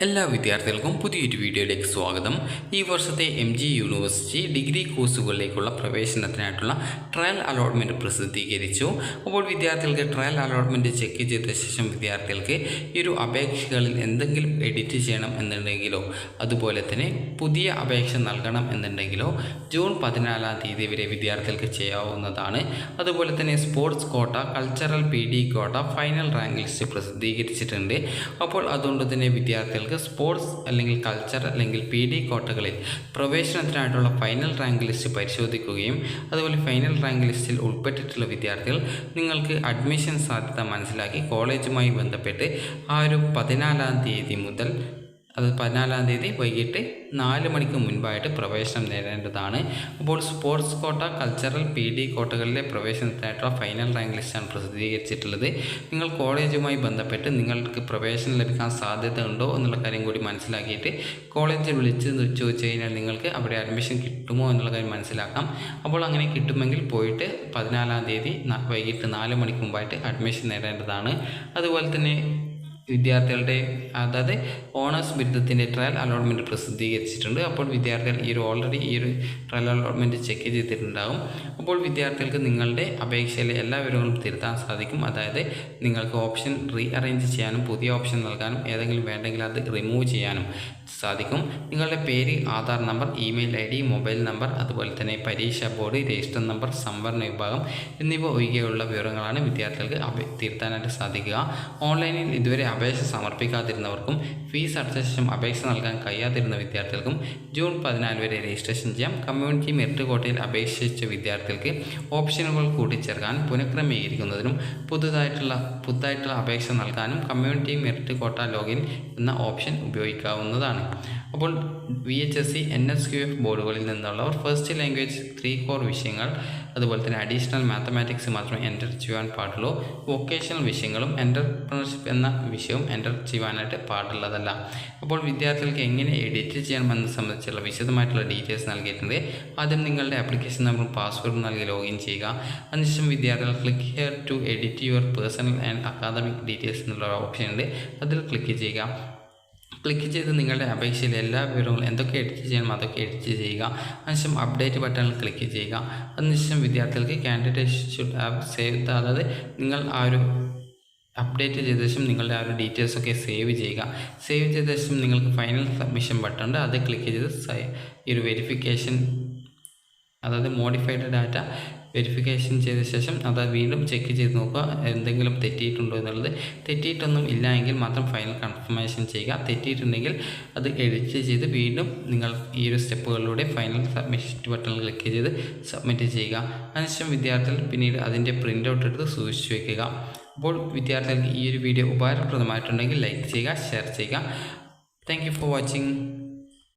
എല്ലാ വിദ്യാർത്ഥികൾക്കും പുതിയൊരു വീഡിയോയിലേക്ക് സ്വാഗതം. ഈ വർഷത്തെ MG യൂണിവേഴ്സിറ്റി ഡിഗ്രി കോഴ്സുകളിലേക്കുള്ള പ്രവേശനത്തിനായിട്ടുള്ള ട്രയൽ അലോട്ട്മെൻറ്റ് പ്രസിദ്ധീകരിച്ചു. അപ്പോൾ വിദ്യാർത്ഥികൾക്ക് ട്രയൽ അലോട്ട്മെൻറ്റ് ചെക്ക് ചെയ്ത ശേഷം വിദ്യാർത്ഥികൾക്ക് ഈ ഒരു അപേക്ഷകളിൽ എന്തെങ്കിലും എഡിറ്റ് ചെയ്യണം എന്നുണ്ടെങ്കിലോ അതുപോലെ തന്നെ പുതിയ അപേക്ഷ നൽകണം എന്നുണ്ടെങ്കിലോ ജൂൺ 14 വരെ വിദ്യാർത്ഥികൾക്ക് ചെയ്യാവുന്നതാണ്. അതുപോലെ തന്നെ സ്പോർട്സ് കോട്ട, കൾച്ചറൽ PD കോട്ട ഫൈനൽ റാങ്ക് ലിസ്റ്റ് പ്രസിദ്ധീകരിച്ചിട്ടുണ്ട്. അപ്പോൾ അതുകൊണ്ട് തന്നെ വിദ്യാർത്ഥികൾ സ്പോർട്സ് അല്ലെങ്കിൽ കൾച്ചർ അല്ലെങ്കിൽ PD കോട്ടകളിൽ പ്രവേശനത്തിനായിട്ടുള്ള ഫൈനൽ റാങ്ക് ലിസ്റ്റ് പരിശോധിക്കുകയും അതുപോലെ ഫൈനൽ റാങ്ക് ലിസ്റ്റിൽ ഉൾപ്പെട്ടിട്ടുള്ള വിദ്യാർത്ഥികൾ നിങ്ങൾക്ക് അഡ്മിഷൻ സാധ്യത മനസ്സിലാക്കി കോളേജുമായി ബന്ധപ്പെട്ട് ആ ഒരു 14 മുതൽ 14 വൈകിട്ട് 4 മണിക്ക് മുൻപായിട്ട് പ്രവേശനം നേടേണ്ടതാണ്. അപ്പോൾ സ്പോർട്സ് കോട്ട, കൾച്ചറൽ PD കോട്ടകളിലെ പ്രവേശനത്തിനായിട്ടുള്ള ഫൈനൽ റാങ്ക് ലിസ്റ്റാണ് പ്രസിദ്ധീകരിച്ചിട്ടുള്ളത്. നിങ്ങൾ കോളേജുമായി ബന്ധപ്പെട്ട് നിങ്ങൾക്ക് പ്രവേശനം ലഭിക്കാൻ സാധ്യത ഉണ്ടോ എന്നുള്ള കാര്യം കൂടി മനസ്സിലാക്കിയിട്ട് കോളേജിൽ വിളിച്ച് ചോദിച്ചു കഴിഞ്ഞാൽ നിങ്ങൾക്ക് അവിടെ അഡ്മിഷൻ കിട്ടുമോ എന്നുള്ള കാര്യം മനസ്സിലാക്കാം. അപ്പോൾ അങ്ങനെ കിട്ടുമെങ്കിൽ പോയിട്ട് 14 വൈകിട്ട് 4 മണിക്ക് മുമ്പായിട്ട് അഡ്മിഷൻ നേടേണ്ടതാണ്. അതുപോലെ തന്നെ വിദ്യാർത്ഥികളുടെ അതായത് ഓണേഴ്സ് ബിരുദത്തിൻ്റെ ട്രയൽ അലോട്ട്മെൻറ്റ് പ്രസിദ്ധീകരിച്ചിട്ടുണ്ട്. അപ്പോൾ വിദ്യാർത്ഥികൾ ഓൾറെഡി ഈ ഒരു ട്രയൽ അലോട്ട്മെൻറ്റ് ചെക്ക് ചെയ്തിട്ടുണ്ടാകും. അപ്പോൾ വിദ്യാർത്ഥികൾക്ക് നിങ്ങളുടെ അപേക്ഷയിലെ എല്ലാ വിവരങ്ങളും തിരുത്താൻ സാധിക്കും. അതായത് നിങ്ങൾക്ക് ഓപ്ഷൻ റീഅറേഞ്ച് ചെയ്യാനും പുതിയ ഓപ്ഷൻ നൽകാനും ഏതെങ്കിലും വേണ്ടെങ്കിൽ അത് റിമൂവ് ചെയ്യാനും സാധിക്കും. നിങ്ങളുടെ പേര്, Aadhaar number, email ID, mobile number, അതുപോലെ തന്നെ പരീക്ഷാ ബോർഡ്, രജിസ്റ്റർ നമ്പർ, സംവരണ വിഭാഗം എന്നിവ ഒഴികെയുള്ള വിവരങ്ങളാണ് വിദ്യാർത്ഥികൾക്ക് തിരുത്താനായിട്ട് സാധിക്കുക. ഓൺലൈനിൽ ഇതുവരെ അപേക്ഷ സമർപ്പിക്കാതിരുന്നവർക്കും ഫീസ് അടച്ച ശേഷം അപേക്ഷ നൽകാൻ കഴിയാതിരുന്ന വിദ്യാർത്ഥികൾക്കും ജൂൺ 14 വരെ രജിസ്ട്രേഷൻ ചെയ്യാം. കമ്മ്യൂണിറ്റി മെറിറ്റ് കോട്ടയിൽ അപേക്ഷിച്ച വിദ്യാർത്ഥികൾക്ക് ഓപ്ഷനുകൾ കൂട്ടിച്ചേർക്കാനും പുനഃക്രമീകരിക്കുന്നതിനും പുതുതായിട്ടുള്ള അപേക്ഷ നൽകാനും കമ്മ്യൂണിറ്റി മെറിറ്റ് കോട്ട ലോഗിൻ എന്ന ഓപ്ഷൻ ഉപയോഗിക്കാവുന്നതാണ്. അപ്പോൾ VHSC NSQF ബോർഡുകളിൽ നിന്നുള്ളവർ ഫസ്റ്റ് ലാംഗ്വേജ് 3 കോർ വിഷയങ്ങൾ അതുപോലെ തന്നെ അഡീഷണൽ മാത്തമാറ്റിക്സ് മാത്രമേ എൻ്റർ ചെയ്യാൻ പാടുള്ളൂ. വൊക്കേഷണൽ വിഷയങ്ങളും എൻ്റർപ്രണർഷിപ്പ് എന്ന വിഷയവും എൻ്റർ ചെയ്യാനായിട്ട് പാടുള്ളതല്ല. അപ്പോൾ വിദ്യാർത്ഥികൾക്ക് എങ്ങനെ എഡിറ്റ് ചെയ്യണമെന്ന് സംബന്ധിച്ചുള്ള വിശദമായിട്ടുള്ള ഡീറ്റെയിൽസ് നൽകിയിട്ടുണ്ട്. ആദ്യം നിങ്ങളുടെ ആപ്ലിക്കേഷൻ നമ്പറും പാസ്വേഡും നൽകി ലോഗിൻ ചെയ്യുക. അതിനുശേഷം വിദ്യാർത്ഥികൾ click here to edit your personal and academic details എന്നുള്ള ഓപ്ഷൻ ഉണ്ട്. അതിൽ ക്ലിക്ക് ചെയ്യുക. ക്ലിക്ക് ചെയ്ത് നിങ്ങളുടെ അപേക്ഷയിൽ എല്ലാ വിവരങ്ങളും എന്തൊക്കെ എഡിറ്റ് ചെയ്യണം അതൊക്കെ എഡിറ്റ് ചെയ്യുക. അതിനുശേഷം അപ്ഡേറ്റ് ബട്ടണിൽ ക്ലിക്ക് ചെയ്യുക. അതിനുശേഷം വിദ്യാർത്ഥികൾക്ക് കാൻഡിഡേറ്റ് ഷുഡ് ഹാവ് സേവ് അതായത് നിങ്ങൾ ആ ഒരു അപ്ഡേറ്റ് ചെയ്ത ശേഷം നിങ്ങളുടെ ആ ഒരു ഡീറ്റെയിൽസൊക്കെ സേവ് ചെയ്യുക. സേവ് ചെയ്ത ശേഷം നിങ്ങൾക്ക് ഫൈനൽ സബ്മിഷൻ ബട്ടൺ ഉണ്ട്. അത് ക്ലിക്ക് ചെയ്ത് ഈ ഒരു വെരിഫിക്കേഷൻ അതായത് മോഡിഫൈഡ് ഡാറ്റ വെരിഫിക്കേഷൻ ചെയ്ത ശേഷം അത് വീണ്ടും ചെക്ക് ചെയ്ത് നോക്കുക എന്തെങ്കിലും തെറ്റിയിട്ടുണ്ടോ എന്നുള്ളത്. തെറ്റിയിട്ടൊന്നും ഇല്ല എങ്കിൽ മാത്രം ഫൈനൽ കൺഫർമേഷൻ ചെയ്യുക. തെറ്റിയിട്ടുണ്ടെങ്കിൽ അത് എഡിറ്റ് ചെയ്ത് വീണ്ടും നിങ്ങൾ ഈ ഒരു സ്റ്റെപ്പുകളിലൂടെ ഫൈനൽ സബ്മിഷൻ ബട്ടണിൽ ക്ലിക്ക് ചെയ്ത് സബ്മിറ്റ് ചെയ്യുക. അതിനുശേഷം വിദ്യാർത്ഥികൾ പിന്നീട് അതിൻ്റെ പ്രിൻ്റ് ഔട്ട് എടുത്ത് സൂക്ഷിച്ചു വയ്ക്കുക. അപ്പോൾ വിദ്യാർത്ഥികൾക്ക് ഈ ഒരു വീഡിയോ ഉപകാരപ്രദമായിട്ടുണ്ടെങ്കിൽ ലൈക്ക് ചെയ്യുക, ഷെയർ ചെയ്യുക. Thank you for watching.